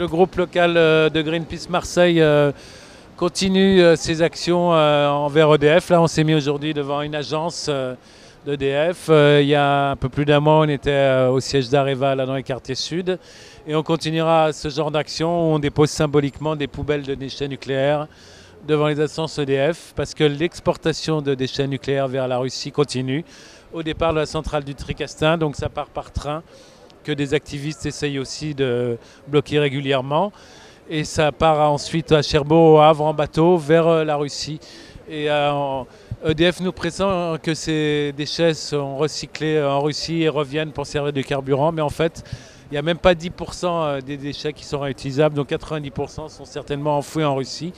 le groupe local de Greenpeace Marseille continue ses actions envers EDF. Là, on s'est mis aujourd'hui devant une agence d'EDF. Il y a un peu plus d'un mois, on était au siège d'Areva, là dans les quartiers sud. Et on continuera ce genre d'action où on dépose symboliquement des poubelles de déchets nucléaires devant les instances EDF parce que l'exportation de déchets nucléaires vers la Russie continue. Au départ de la centrale du Tricastin, donc ça part par train, que des activistes essayent aussi de bloquer régulièrement. Et ça part ensuite à Cherbourg, au Havre, en bateau, vers la Russie. Et EDF nous présente que ces déchets sont recyclés en Russie et reviennent pour servir de carburant. Mais en fait, il n'y a même pas 10% des déchets qui sont réutilisables, donc 90% sont certainement enfouis en Russie.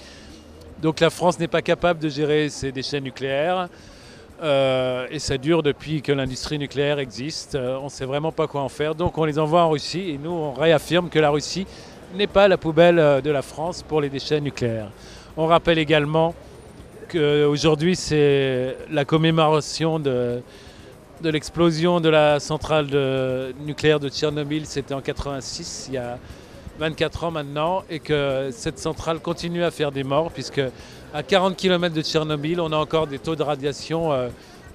Donc la France n'est pas capable de gérer ces déchets nucléaires. Et ça dure depuis que l'industrie nucléaire existe. On ne sait vraiment pas quoi en faire. Donc on les envoie en Russie et nous on réaffirme que la Russie n'est pas la poubelle de la France pour les déchets nucléaires. On rappelle également qu'aujourd'hui c'est la commémoration de l'explosion de la centrale nucléaire de Tchernobyl. C'était en 86, il y a 24 ans maintenant, et que cette centrale continue à faire des morts puisque à 40 km de Tchernobyl, on a encore des taux de radiation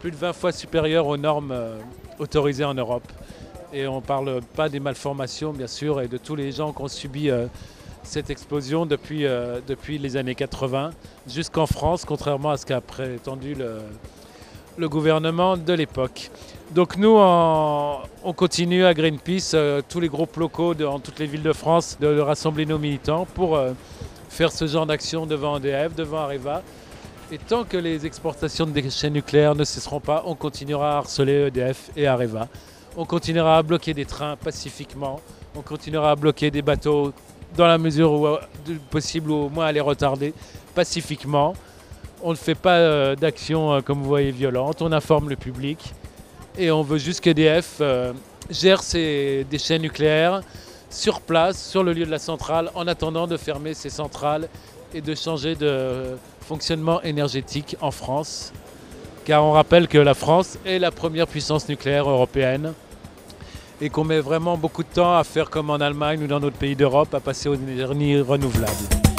plus de 20 fois supérieurs aux normes autorisées en Europe. Et on ne parle pas des malformations, bien sûr, et de tous les gens qui ont subi cette explosion depuis les années 80 jusqu'en France, contrairement à ce qu'a prétendu le gouvernement de l'époque. Donc nous, on continue à Greenpeace, tous les groupes locaux dans toutes les villes de France, de rassembler nos militants pour faire ce genre d'action devant EDF, devant Areva. Et tant que les exportations de déchets nucléaires ne cesseront pas, on continuera à harceler EDF et Areva. On continuera à bloquer des trains pacifiquement. On continuera à bloquer des bateaux dans la mesure où possible, ou au moins à les retarder pacifiquement. On ne fait pas d'action, comme vous voyez, violente. On informe le public. Et on veut juste qu'EDF gère ses déchets nucléaires sur place, sur le lieu de la centrale, en attendant de fermer ces centrales et de changer de fonctionnement énergétique en France. Car on rappelle que la France est la première puissance nucléaire européenne et qu'on met vraiment beaucoup de temps à faire comme en Allemagne ou dans d'autres pays d'Europe, à passer aux énergies renouvelables.